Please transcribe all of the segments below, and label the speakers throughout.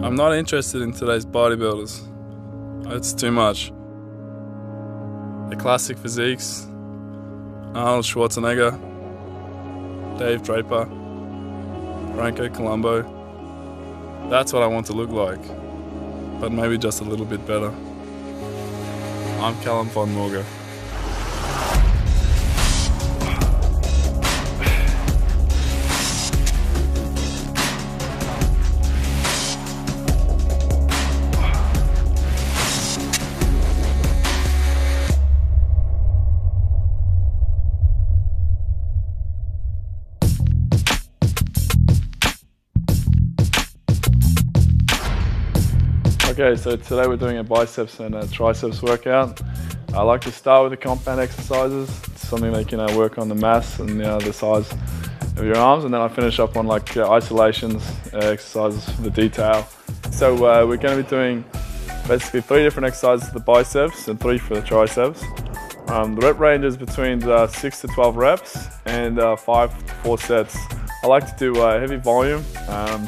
Speaker 1: I'm not interested in today's bodybuilders. It's too much. The classic physiques, Arnold Schwarzenegger, Dave Draper, Franco Columbu. That's what I want to look like, but maybe just a little bit better. I'm Callum Von Morger. Okay, so today we're doing a biceps and a triceps workout. I like to start with the compound exercises. It's something that can work on the mass and the size of your arms, and then I finish up on like isolations, exercises for the detail. So we're going to be doing basically 3 different exercises for the biceps and 3 for the triceps. The rep range is between 6 to 12 reps and 5 to 4 sets. I like to do heavy volume,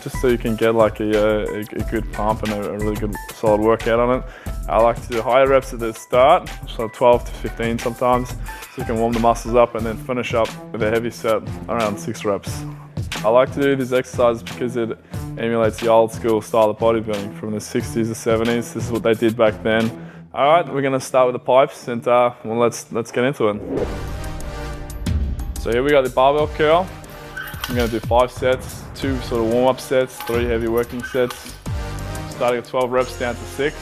Speaker 1: just so you can get like a good pump and a really good solid workout on it. I like to do higher reps at the start, so 12 to 15 sometimes, so you can warm the muscles up and then finish up with a heavy set around 6 reps. I like to do these exercises because it emulates the old school style of bodybuilding from the 60s to 70s. This is what they did back then. All right, we're going to start with the pipes and well, let's get into it. So here we got the barbell curl. I'm going to do 5 sets, 2 sort of warm-up sets, 3 heavy working sets, starting at 12 reps down to 6.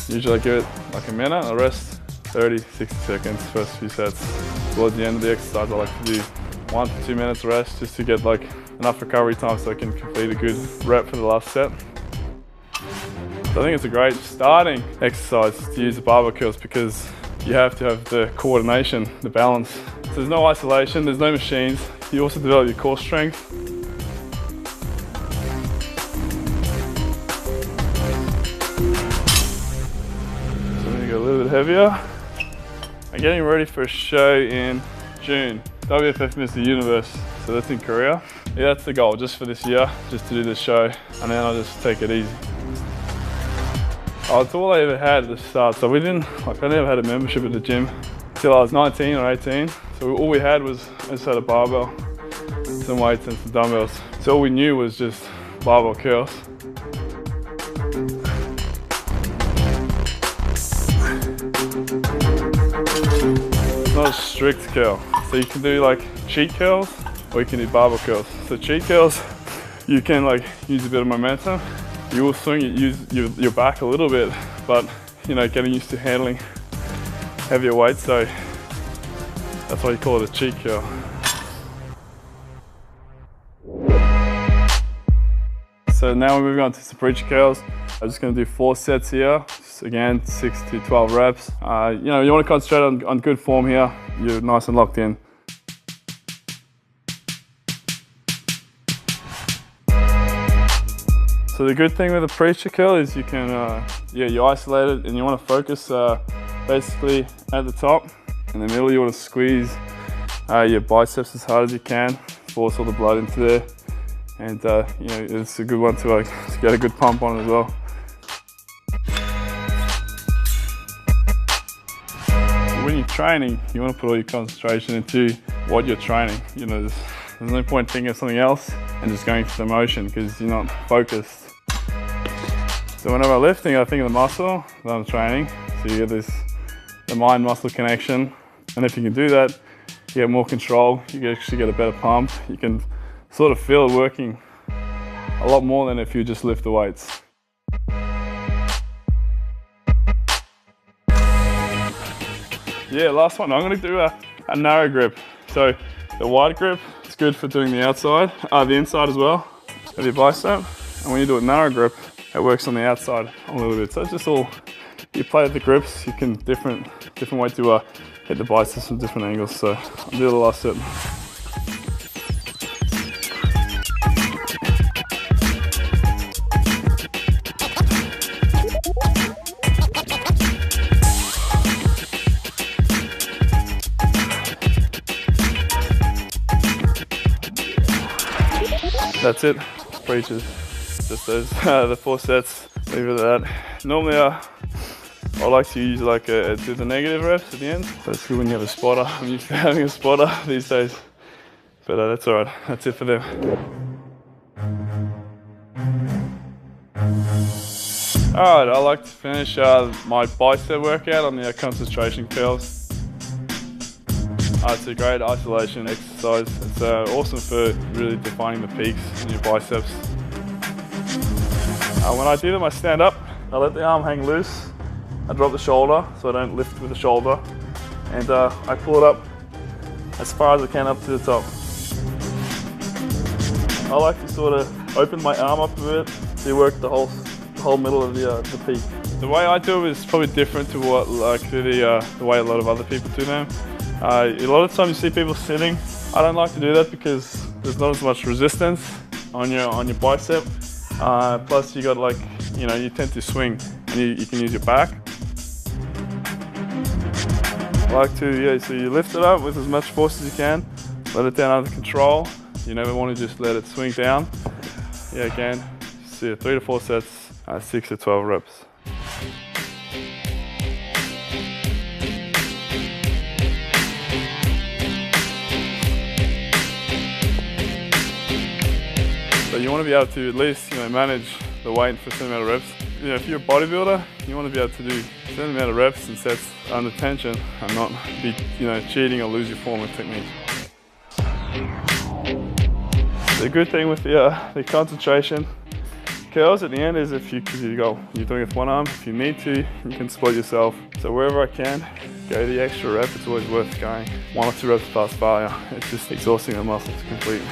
Speaker 1: Usually I give it like a minute, I rest 30, 60 seconds, first few sets. Towards the end of the exercise I like to do 1 to 2 minutes rest just to get like enough recovery time so I can complete a good rep for the last set. So I think it's a great starting exercise to use the barbell curls because you have to have the coordination, the balance. So there's no isolation, there's no machines. You also develop your core strength. So I'm gonna go a little bit heavier. I'm getting ready for a show in June. WFF Mr. Universe, so that's in Korea. Yeah, that's the goal, just for this year, just to do this show, and then I'll just take it easy. Oh, it's all I ever had at the start. So I never had a membership at the gym until I was 19 or 18. So all we had was, I just had a barbell, some weights and some dumbbells. So all we knew was just barbell curls. It's not a strict curl. So you can do like cheat curls or you can do barbell curls. So cheat curls, you can like use a bit of momentum. You will swing it, use your back a little bit, but you know, getting used to handling heavier weights, so that's why you call it a cheat curl. So now we're moving on to some preacher curls. I'm just going to do 4 sets here, just again 6 to 12 reps. You know, you want to concentrate on good form here. You're nice and locked in. So the good thing with a preacher curl is you can, you isolate it and you want to focus basically at the top. In the middle you want to squeeze your biceps as hard as you can, force all the blood into there. And you know, it's a good one to get a good pump on as well. When you're training, you want to put all your concentration into what you're training. You know, there's no point thinking of something else and just going for the motion because you're not focused. So whenever I'm lifting, I think of the muscle that I'm training. So you get the mind-muscle connection. And if you can do that, you get more control. You can actually get a better pump. You can sort of feel it working a lot more than if you just lift the weights. Yeah, last one. I'm going to do a narrow grip. So the wide grip is good for doing the outside, the inside as well of your bicep. And when you do a narrow grip, it works on the outside a little bit. So it's just all, you play with the grips, you can different way to hit the biceps from different angles. So I'll do the last set. that's it. Breaches. Just those, the 4 sets. Leave it at that. Normally, I like to use like do the negative reps at the end. So it's good when you have a spotter. I'm used to having a spotter these days. But that's all right. That's it for them. All right, I like to finish my bicep workout on the concentration curls. It's a great isolation exercise. It's awesome for really defining the peaks in your biceps. When I do them, I stand up, I let the arm hang loose, I drop the shoulder so I don't lift with the shoulder, and I pull it up as far as I can up to the top. I like to sort of open my arm up a bit to work the whole middle of the peak. The way I do it is probably different to what the way a lot of other people do them. A lot of times you see people sitting. I don't like to do that because there's not as much resistance on your bicep. Plus you got you tend to swing and you can use your back. I like to, so you lift it up with as much force as you can, let it down under control. You never want to just let it swing down. Again, see 3 to 4 sets, 6 to 12 reps. So you want to be able to at least manage the weight for a certain amount of reps. If you're a bodybuilder, you want to be able to do a certain amount of reps and sets under tension and not be cheating or lose your form and technique. The good thing with the concentration curls at the end is you're doing it with one arm, if you need to, you can split yourself. So wherever I can, go the extra rep. It's always worth going 1 or 2 reps past failure. It's just exhausting the muscles completely.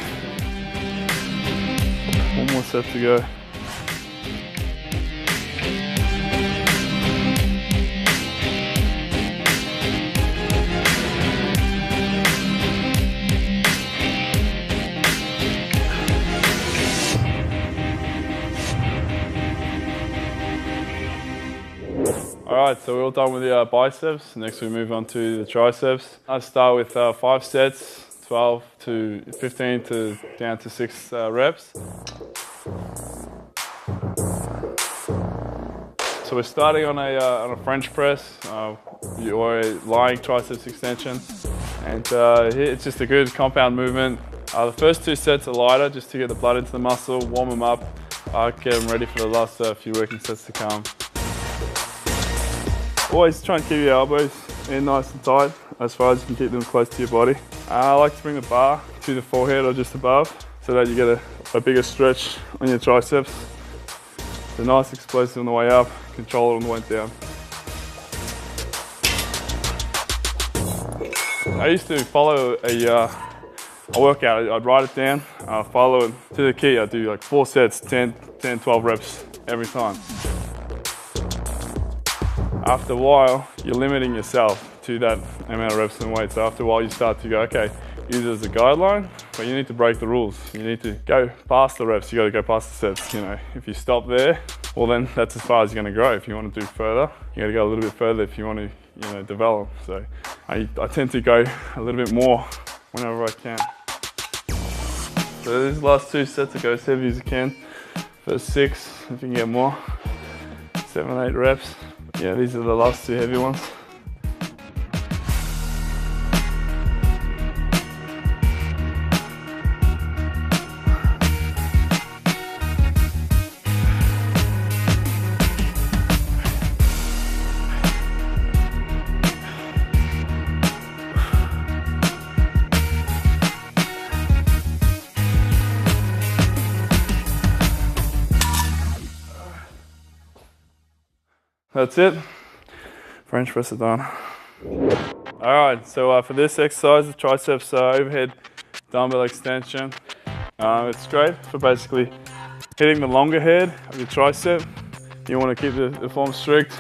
Speaker 1: 1 more set to go. Alright, so we're all done with the biceps. Next we move on to the triceps. I start with 5 sets, 12 to 15 to down to 6 reps. So we're starting on a French press or a lying triceps extension, and it's just a good compound movement. The first 2 sets are lighter just to get the blood into the muscle, warm them up, get them ready for the last few working sets to come. Always try and keep your elbows in nice and tight as far as you can keep them close to your body. I like to bring the bar to the forehead or just above so that you get a bigger stretch on your triceps. It's a nice explosive on the way up, control it on the way down. I used to follow a workout. I'd write it down, follow it to the key. I'd do like 4 sets, 10, 12 reps every time. After a while, you're limiting yourself to that amount of reps and weight. So after a while, you start to go, okay, use it as a guideline, but you need to break the rules. You need to go past the reps. You got to go past the sets. If you stop there, well then that's as far as you're going to grow. If you want to do further, you got to go a little bit further if you want to, develop. So I tend to go a little bit more whenever I can. So these last 2 sets, I go as heavy as you can. First 6, if you can get more, 7, 8 reps. Yeah, these are the last 2 heavy ones. That's it. French press is done. Alright, so for this exercise, the triceps overhead dumbbell extension. It's great for basically hitting the longer head of your tricep. You want to keep the form strict,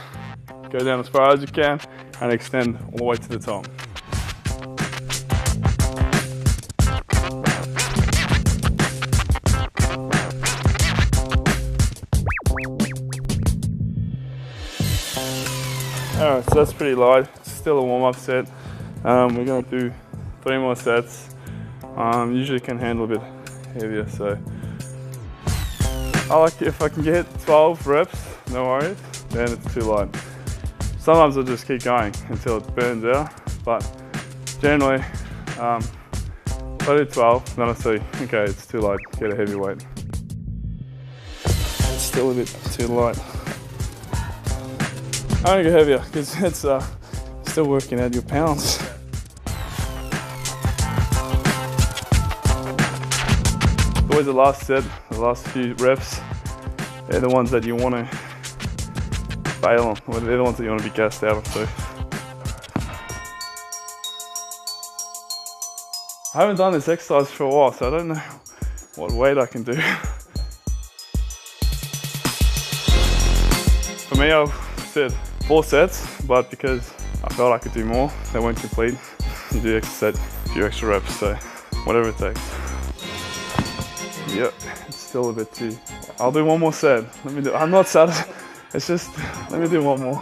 Speaker 1: go down as far as you can, and extend all the way to the top. Alright, so that's pretty light. It's still a warm-up set. We're going to do 3 more sets. Usually can handle a bit heavier, so I like if I can get 12 reps, no worries, then it's too light. Sometimes I'll just keep going until it burns out, but generally, if I do 12, then I see, okay, it's too light, get a heavy weight. It's still a bit too light. I want to go heavier because it's still working out your pounds. Always the last set, the last few reps, they're the ones that you want to fail on, or they're the ones that you want to be gassed out of too. I haven't done this exercise for a while, so I don't know what weight I can do. For me, I said 4 sets, but because I felt I could do more, they weren't complete. You do extra set, a few extra reps, so whatever it takes. Yep, it's still a bit too. I'll do one more set. I'm not satisfied. It's just, let me do one more.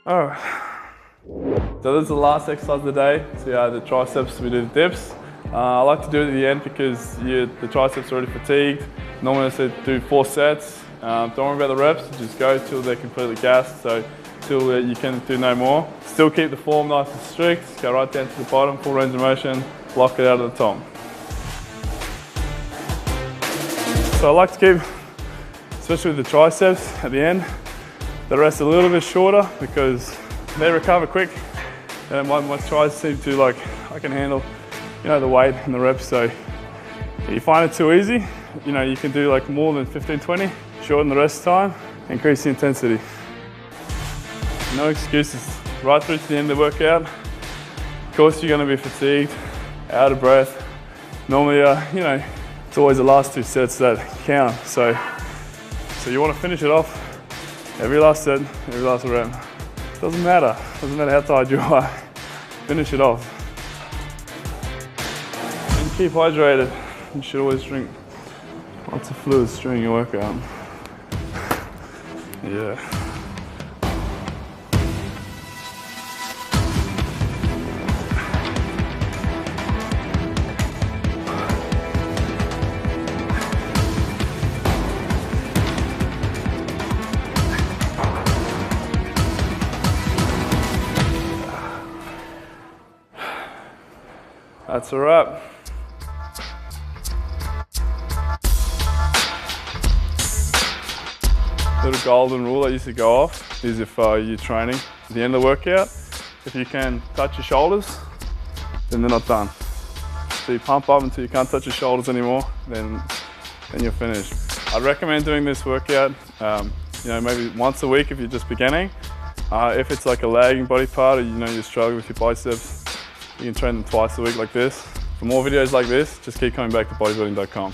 Speaker 1: Alright. So this is the last exercise of the day. So yeah, the triceps, we do the dips. I like to do it at the end because the triceps are already fatigued. Normally I say do 4 sets. Don't worry about the reps, just go till they're completely gassed, so till you can do no more. Still keep the form nice and strict, go right down to the bottom, full range of motion, lock it out of the top. So I like to keep, especially with the triceps at the end, the rest a little bit shorter because they recover quick. And my tries seem to like, I can handle, you know, the weight and the reps, so if you find it too easy, you know, you can do like more than 15-20, shorten the rest time, increase the intensity. No excuses, right through to the end of the workout. Of course you're going to be fatigued, out of breath. Normally, you know, it's always the last 2 sets that count, so you want to finish it off every last set, every last rep. Doesn't matter how tired you are, finish it off. And keep hydrated. You should always drink lots of fluids during your workout. Yeah. That's a wrap. Little golden rule that used to go off is if you're training at the end of the workout, if you can touch your shoulders, then they're not done. So you pump up until you can't touch your shoulders anymore, then you're finished. I'd recommend doing this workout, you know, maybe once a week if you're just beginning. If it's like a lagging body part or you know you're struggling with your biceps, you can train them twice a week like this. For more videos like this, just keep coming back to bodybuilding.com.